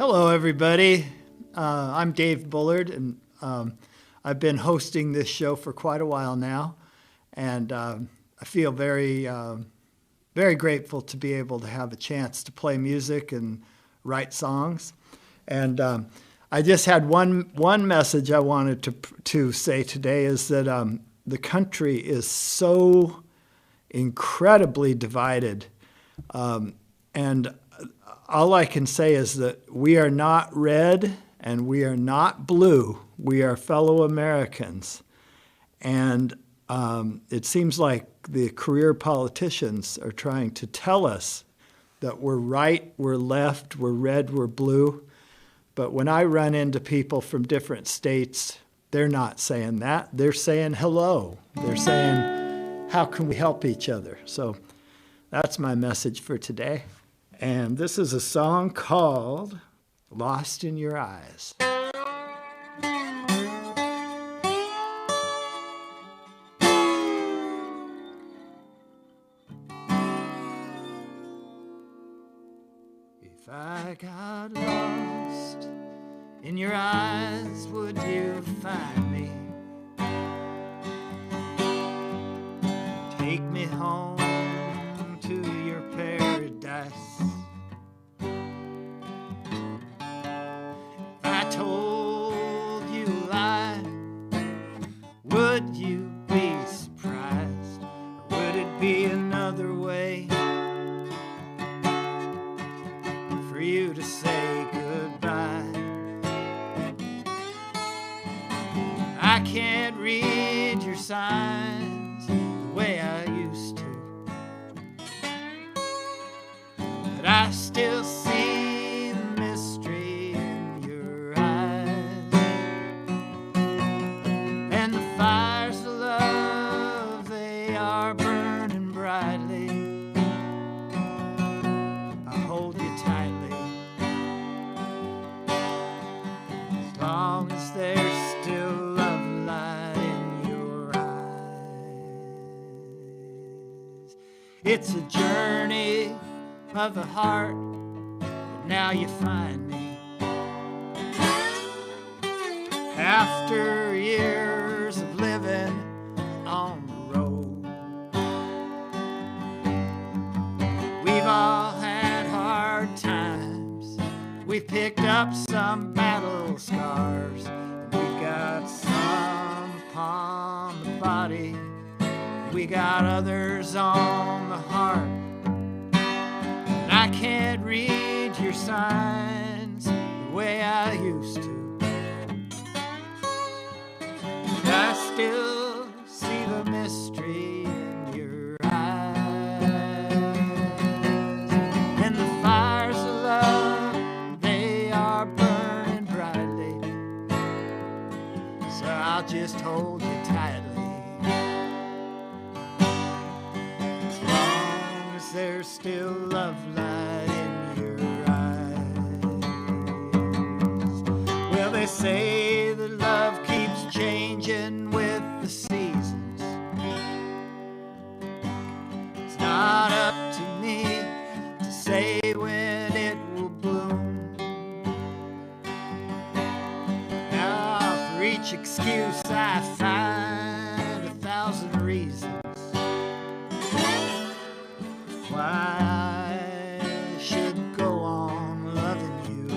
Hello, everybody. I'm Dave Bullard, and I've been hosting this show for quite a while now, and I feel very, very grateful to be able to have a chance to play music and write songs. And I just had one message I wanted to say today is that the country is so incredibly divided, and all I can say is that we are not red and we are not blue. We are fellow Americans. And it seems like the career politicians are trying to tell us that we're right, we're left, we're red, we're blue. But when I run into people from different states, they're not saying that. They're saying hello. They're saying, how can we help each other? So that's my message for today. And this is a song called Lost in Your Eyes. If I got lost in your eyes, would you find me? Take me home to your paradise. If I told you a lie, would you be surprised? Or would it be another way for you to say goodbye? I can't read your signs the way I used to, but I still see the mystery in your eyes, and the fires of love, they are burning brightly. I hold you tightly, as long as there's still love light in your eyes. It's a journey of the heart, but now you find me. After years of living on the road, we've all had hard times. We've picked up some battle scars, and we've got some upon the body. We got others on the heart. I can't read your signs the way I used to, but I still see the mystery in your eyes, and the fires of love, they are burning brightly, so I'll just hold you tightly, as long as there's still love light in your eyes. Well, they say that love keeps changing with the seasons. It's not up to me to say when it will bloom. Now, for each excuse I find 1,000 reasons why I should go on loving you,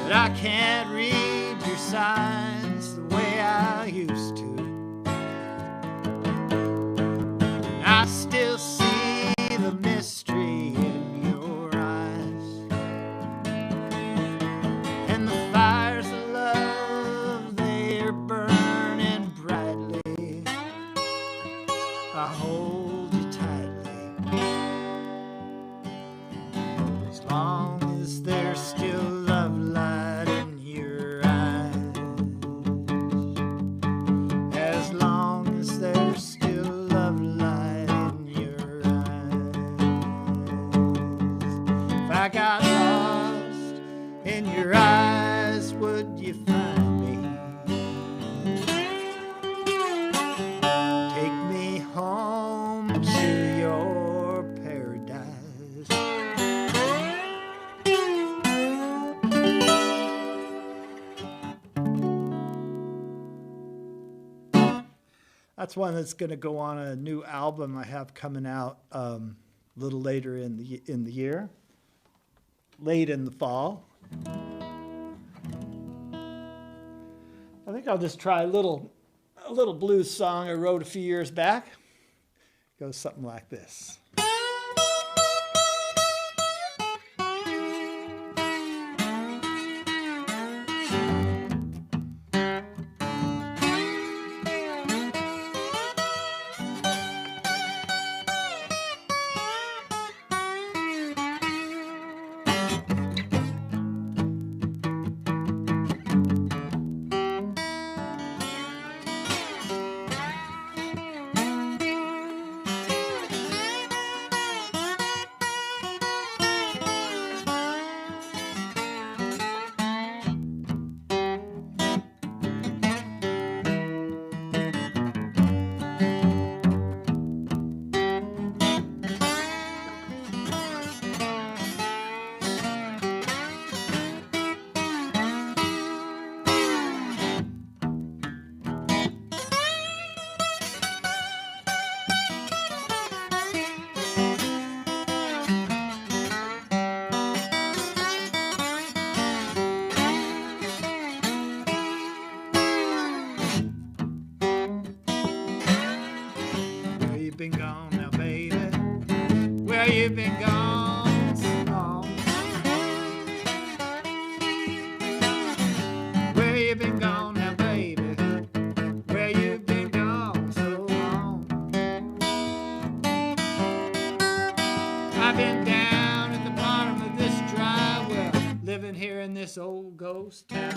but I can't read your signs the way I used to. I still see the mystery in your eyes, and the fires of love, they are burning brightly. I hold you tightly, as long as there's still love light in your eyes, as long as there's still love light in your eyes. If I got lost in your eyes, would you find me? Take me home to your paradise. That's one that's going to go on a new album I have coming out a little later in the year, late in the fall. I think I'll just try a little blues song I wrote a few years back. It goes something like this. Been gone now, baby? Where you been gone so long? Where you been gone now, baby? Where you been gone so long? I've been down at the bottom of this dry well, living here in this old ghost town.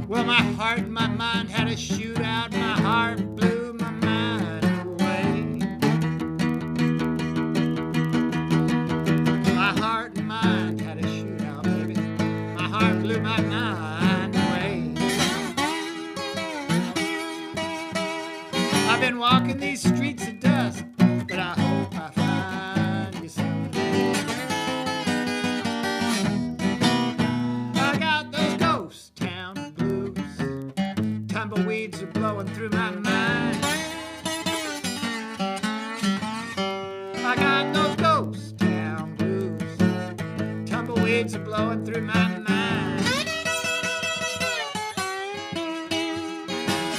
Well, my heart and my mind had a shootout. My heart blew my mind away. My heart and mind had a shootout, baby. My heart blew my mind away. I've been walking these streets of dust, but I hope I find you someday. I got those ghost town blues. Tumbleweeds are blowing through my mind. I got those ghost town blues. Tumbleweeds are blowing through my mind.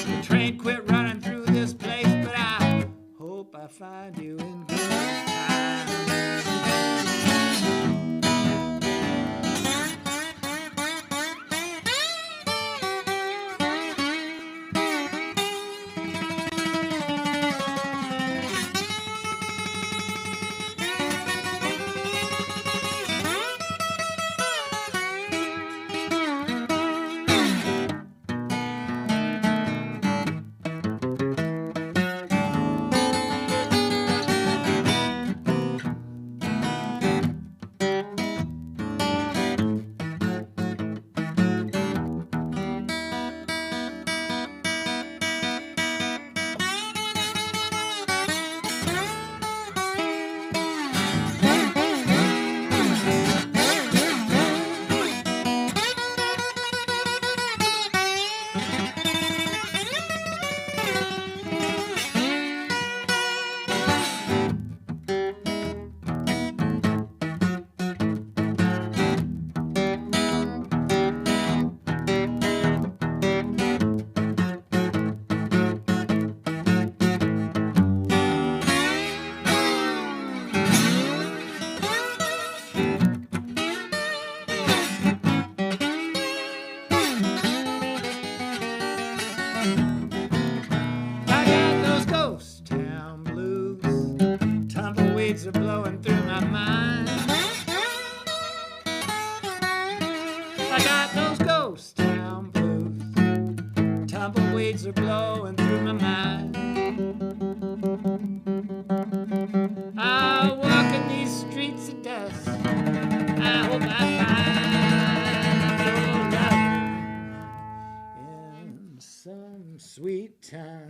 The train quit running through this place, but I hope I find you in good time. waves are blowing through my mind. I walk in these streets of dust. I hope I find your love in some sweet time.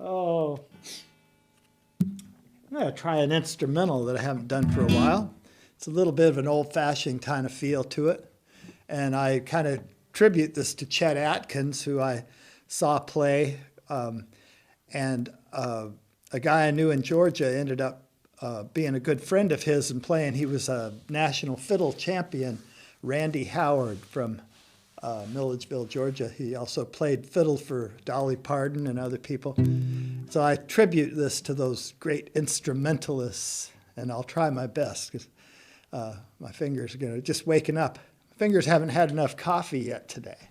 Oh, I'm going to try an instrumental that I haven't done for a while. It's a little bit of an old-fashioned kind of feel to it. And I kind of tribute this to Chet Atkins, who I saw play. And a guy I knew in Georgia ended up being a good friend of his and playing. He was a national fiddle champion, Randy Howard from Milledgeville, Georgia. He also played fiddle for Dolly Parton and other people. So I tribute this to those great instrumentalists, and I'll try my best because my fingers are going to just waking up. My fingers haven't had enough coffee yet today.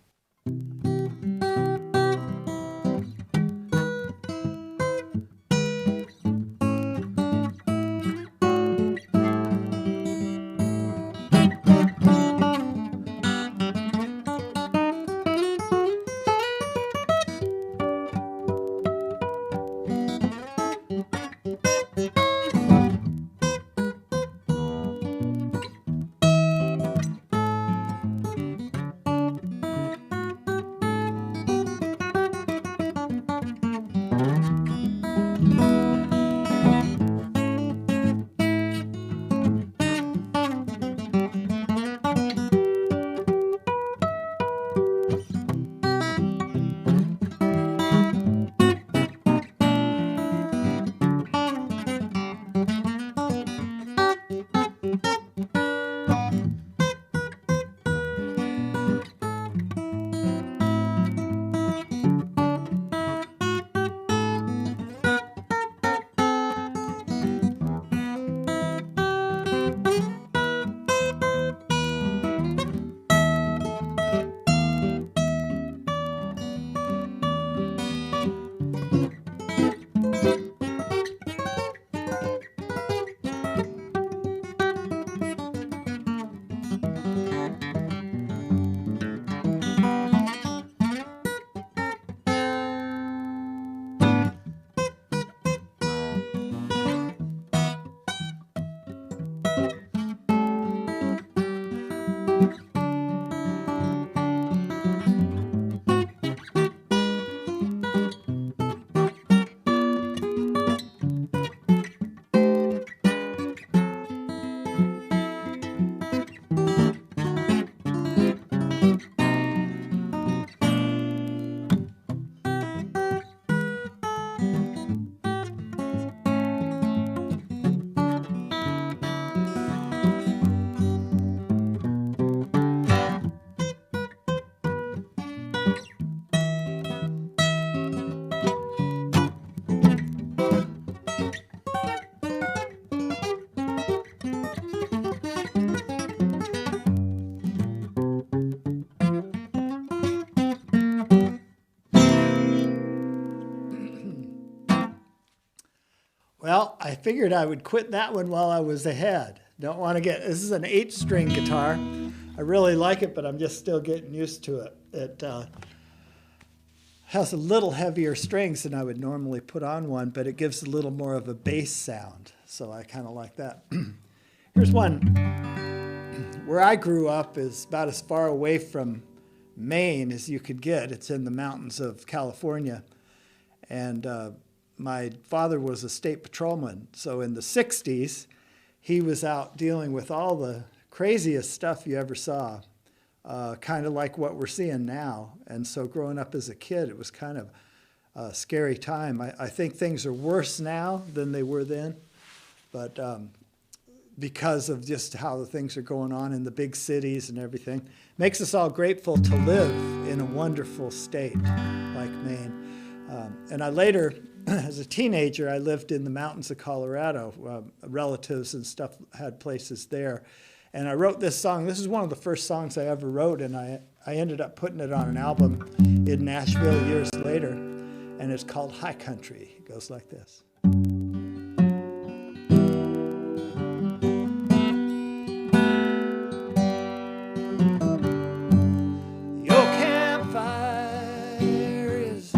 Well, I figured I would quit that one while I was ahead. Don't want to get, this is an 8-string guitar. I really like it, but I'm just still getting used to it. It has a little heavier strings than I would normally put on one, but it gives a little more of a bass sound. So I kind of like that. Here's one. Where I grew up is about as far away from Maine as you could get. It's in the mountains of California. And my father was a state patrolman. So in the 60s, he was out dealing with all the craziest stuff you ever saw, kind of like what we're seeing now. And so growing up as a kid, it was kind of a scary time. I think things are worse now than they were then, but because of just how the things are going on in the big cities and everything, makes us all grateful to live in a wonderful state like Maine. And I later, as a teenager, I lived in the mountains of Colorado. Relatives and stuff had places there. And I wrote this song. This is one of the first songs I ever wrote, and I ended up putting it on an album in Nashville years later. and it's called High Country. It goes like this. The old campfire is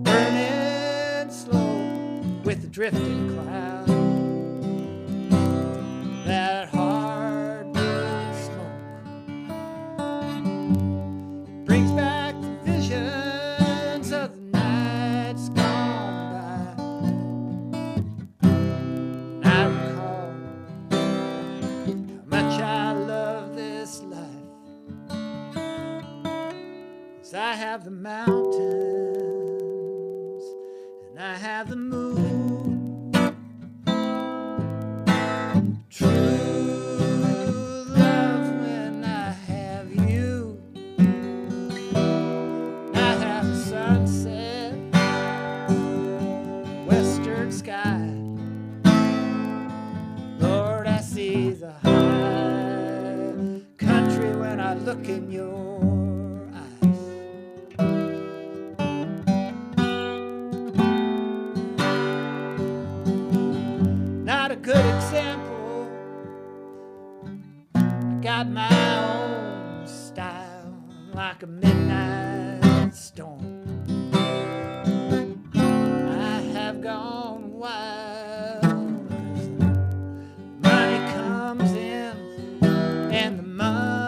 burning slow with the drifting cloud. That hard-wood smoke brings back the visions of the nights gone by. And I recall how much I love this life, 'cause I have the mountains and I have the moon. Look in your eyes. Not a good example. I got my own style, like a midnight storm. I have gone wild. Money comes in and the money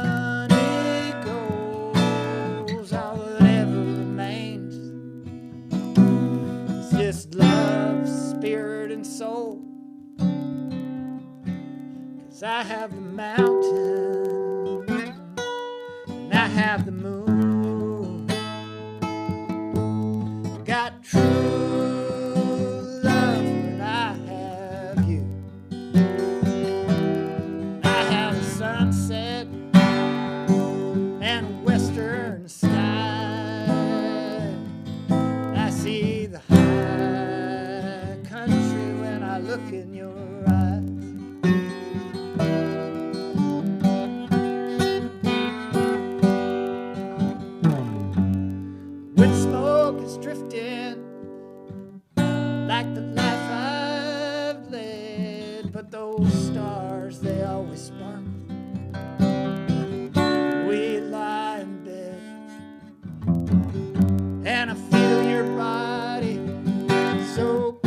love, spirit, and soul. 'Cause I have the mountain and I have the moon. Got true love and I have you. I have the sunset and a western sky. I see the look in your eyes. When smoke is drifting like the life I've led, but those stars, they always sparkle. We lie in bed and I feel your body so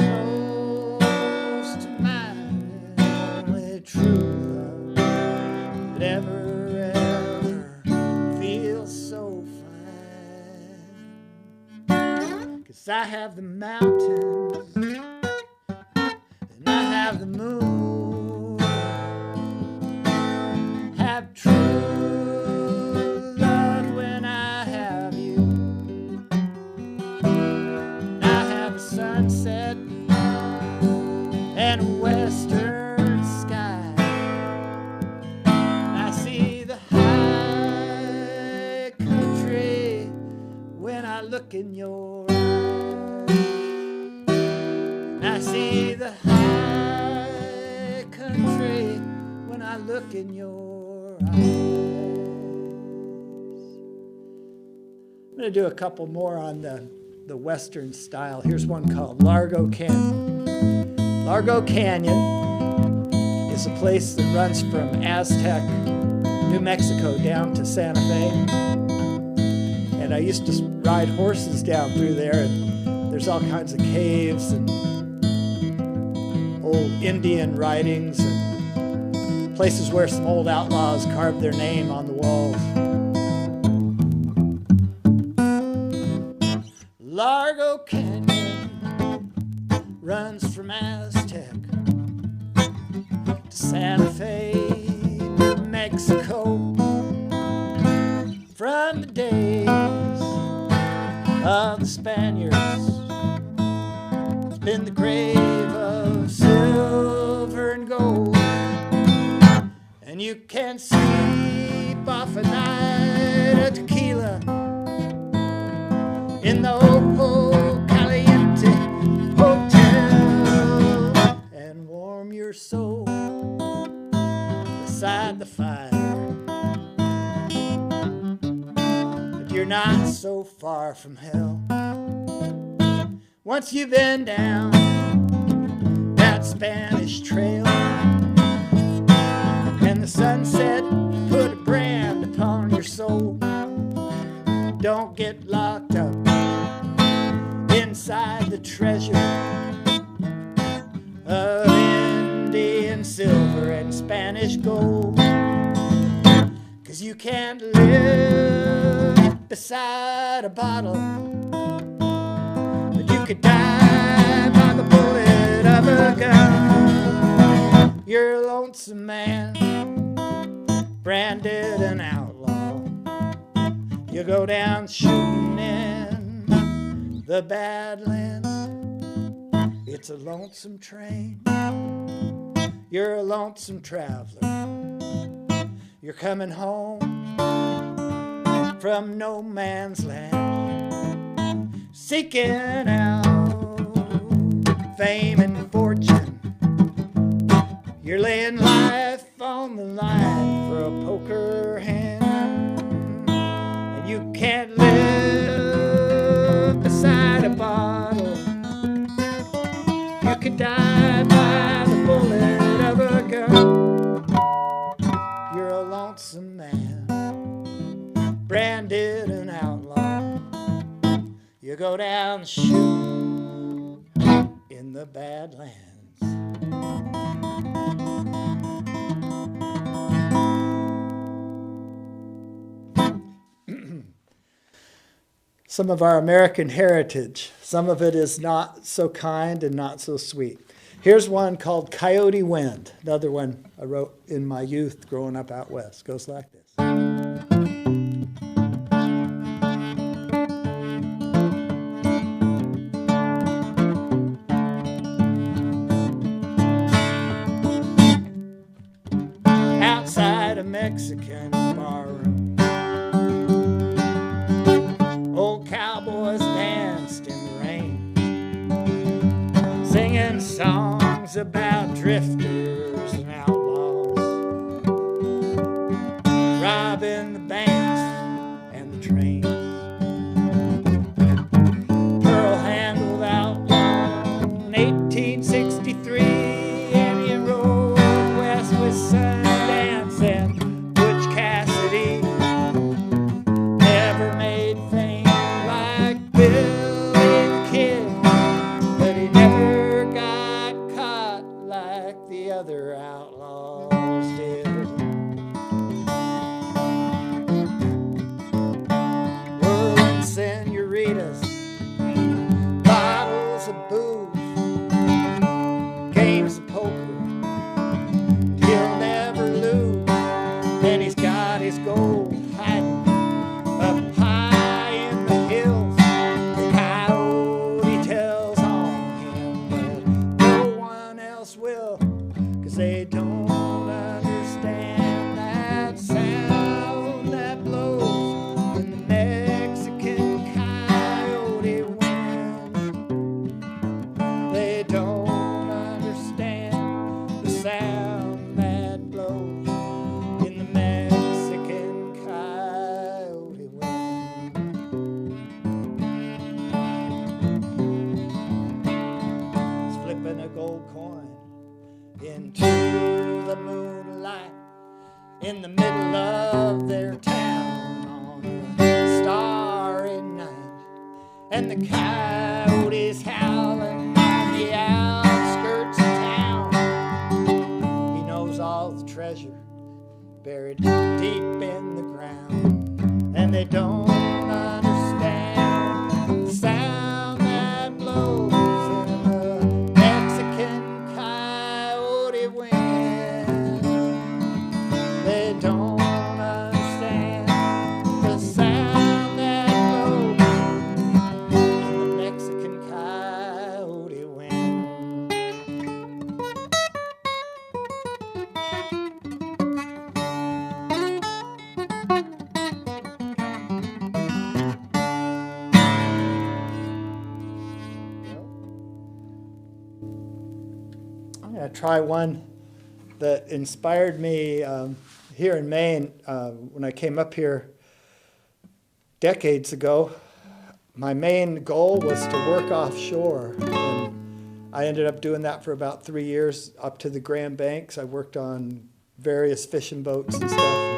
true love that ever feels so fine. 'Cause I have the mountains and I have the moon. Have true love when I have you. I have a sunset and a western look in your eyes. I see the high country when I look in your eyes. I'm going to do a couple more on the western style. Here's one called Largo Canyon. Largo Canyon is a place that runs from Aztec, New Mexico down to Santa Fe. And I used to ride horses down through there, and there's all kinds of caves and old Indian writings and places where some old outlaws carved their name on the walls. Largo Canyon runs from Aztec to Santa Fe, New Mexico. From the days of the Spaniards, it's been the grave of silver and gold, and you can sleep off a night of tequila in the Ojo Caliente Hotel and warm your soul beside the fire. You're not so far from hell. Once you've been down that Spanish trail and the sunset put a brand upon your soul, don't get locked up inside the treasure of Indian silver and Spanish gold. 'Cause you can't live beside a bottle, but you could die by the bullet of a gun. You're a lonesome man, branded an outlaw. You go down shooting in the Badlands. It's a lonesome train. You're a lonesome traveler. You're coming home from no man's land, seeking out fame and fortune. You're laying life on the line for a poker hand, and you can't live beside a bottle. You could die by the bullet of a gun. You're a lonesome man, branded an outlaw. You go down shooting in the Badlands. Some of our American heritage, some of it is not so kind and not so sweet. Here's one called Coyote Wind, another one I wrote in my youth growing up out west. Goes like this. Outside a Mexican barroom, old cowboys danced in the rain, singing songs about drifters and outlaws, robbing the banks and the trains. Pearl handled outlaw in 1863, and he rode west with Sundance and Butch Cassidy. Never made fame like Billy the Kid, but he never got caught like the other outlaws did. Whirling senoritas, bottles of booze, games of poker, he'll never lose. And he's got his gold hiding up high in the hills. The coyote tells on him, but no one else will, 'cause they don't understand that sound that blows in the Mexican coyote wind. They don't understand the sound that blows in the Mexican coyote wind. He's flipping a gold coin into the moonlight in the middle of their town on a starry night, and the coyotes howling on the outskirts of town. He knows all the treasure buried deep in the ground, and they don't understand the sound that blows in the Mexican coyote wind. They don't understand the sound that blows in the Mexican coyote wind. I'm going to try one that inspired me here in Maine when I came up here decades ago. my main goal was to work offshore. And I ended up doing that for about 3 years up to the Grand Banks. I worked on various fishing boats and stuff.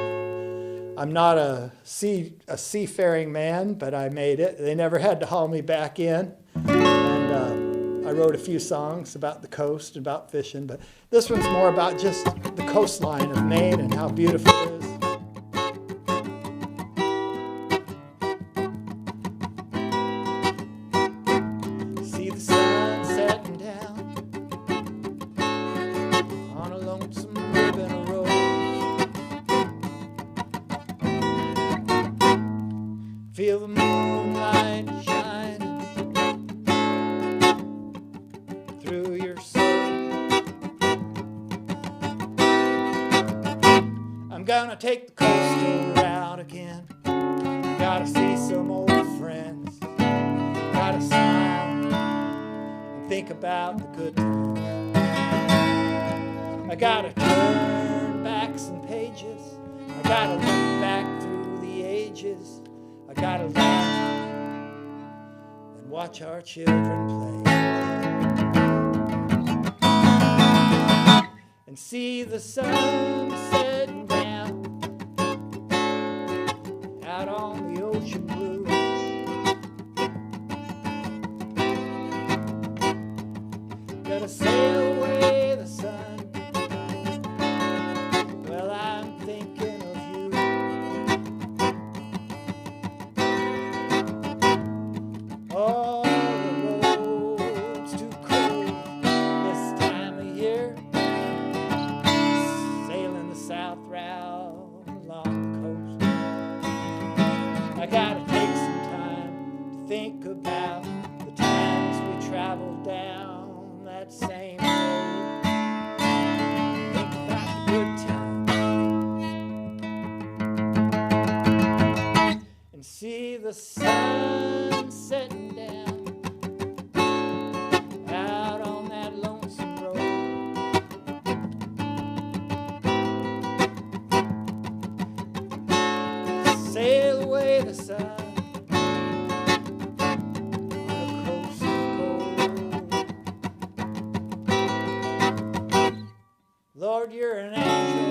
I'm not a seafaring man, but I made it. They never had to haul me back in. And I wrote a few songs about the coast, about fishing. But this one's more about just the coastline of Maine and how beautiful it is. See the sun setting down on a lonesome ribbon of road. Feel the moonlight shining through your soul. I'm gonna take the coastal route again. Gotta see some old friends. Gotta smile and think about the good times. I gotta turn back some pages. I gotta look back through the ages. I gotta laugh and watch our children play and see the sun setting down out on the ocean blue. Gotta sail away the sun. Well, I'm thinking of you. Oh, the road's too cold this time of year. Sailing the south route along the coast. I gotta take some time to think about the times we traveled down that same road. Think about the good times and see the sun setting down out on that lonesome road. Sail away the sun on a coast of gold. Lord, you're an angel.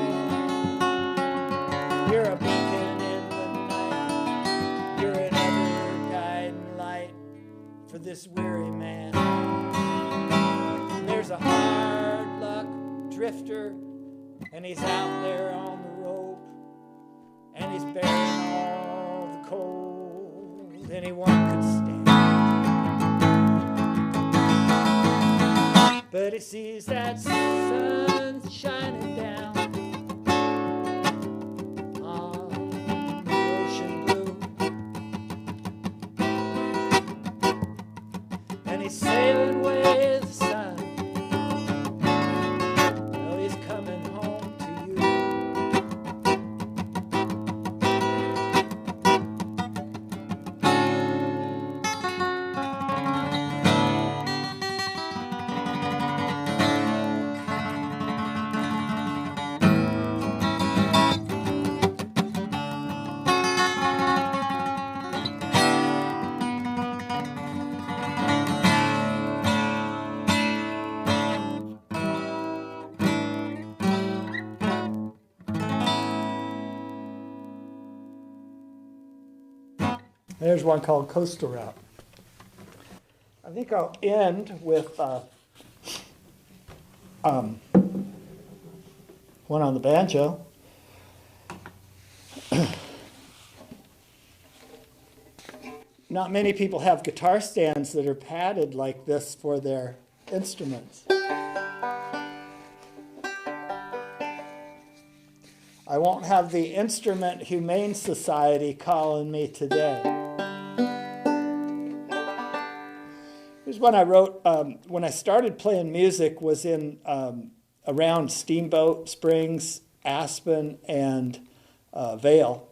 You're a beacon in the night. You're an ever-guiding light for this weary man. There's a hard luck drifter, and he's out there on the rope, and he's bearing all the cold anyone could stand. But he sees that sun shining down on the ocean blue, and he's sailing with the sun. Well, he's coming home to you. There's one called Coastal Route. I think I'll end with one on the banjo. Not many people have guitar stands that are padded like this for their instruments. I won't have the Instrument Humane Society calling me today. Here's one I wrote when I started playing music, was in around Steamboat Springs, Aspen, and Vail.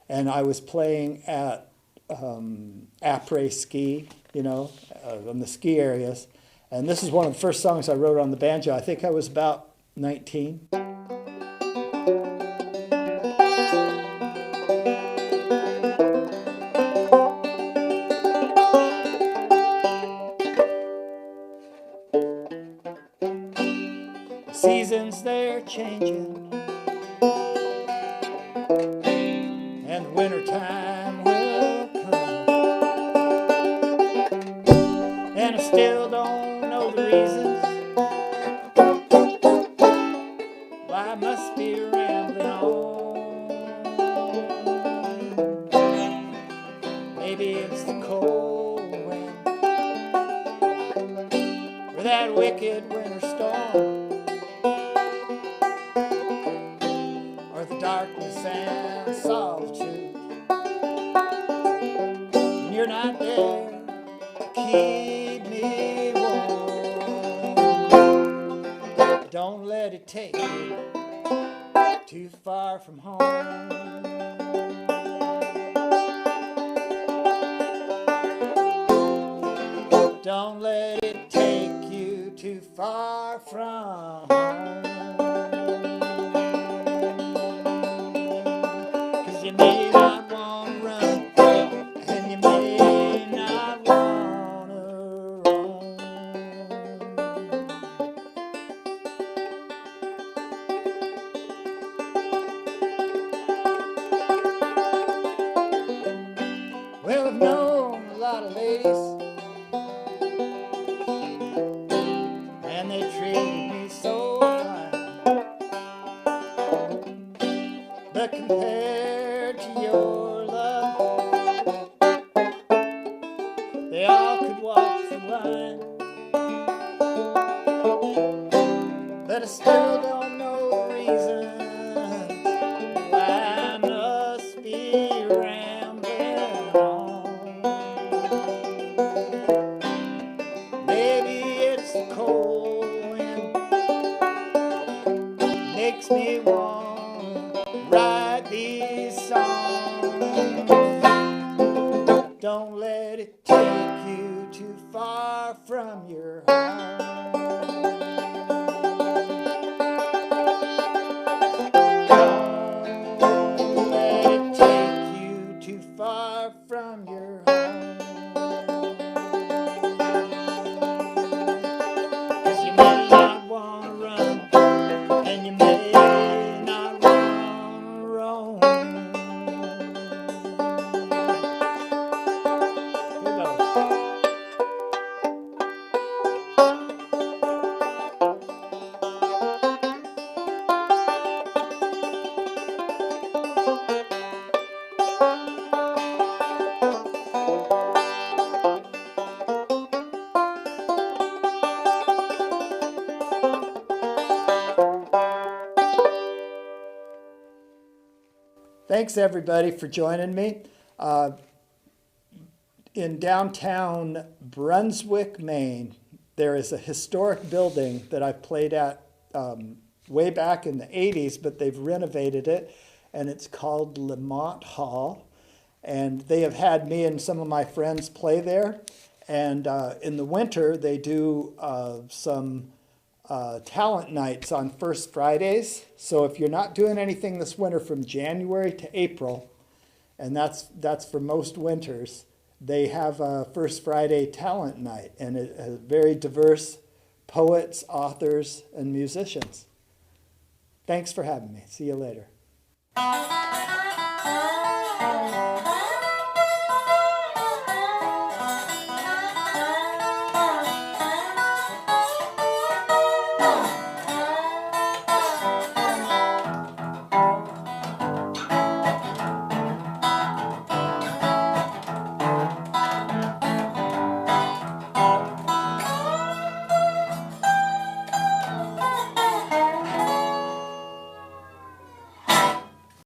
And I was playing at après ski, on the ski areas. And this is one of the first songs I wrote on the banjo. I think I was about 19. still don't know the reasons why I must be rambling on. Maybe it's the cold wind or that wicked winter storm, or the darkness and solitude. When you're not there to keep me warm, don't let it take you too far from home. Don't let it take you too far from home. 'Cause you may not want to run, and you may not want to roam. Well, I've known a lot of ladies, and they treated me so fine, but compared to your love, they all could walk the line. But I still don't know the reason why I must be rambling on. Maybe it's the cold wind makes me want to write these songs. Don't let it take you too far from your home. Don't let it take you too far from your home. 'Cause you may not want to run, and you may not want to roam. Here goes. Thanks everybody for joining me. In downtown Brunswick, Maine, there is a historic building that I played at way back in the 80s, but they've renovated it, and it's called Lamont Hall. And they have had me and some of my friends play there. And in the winter, they do some talent nights on first Fridays. So if you're not doing anything this winter from January to April, and that's for most winters, they have a First Friday talent night, and it has very diverse poets, authors, and musicians. Thanks for having me. See you later.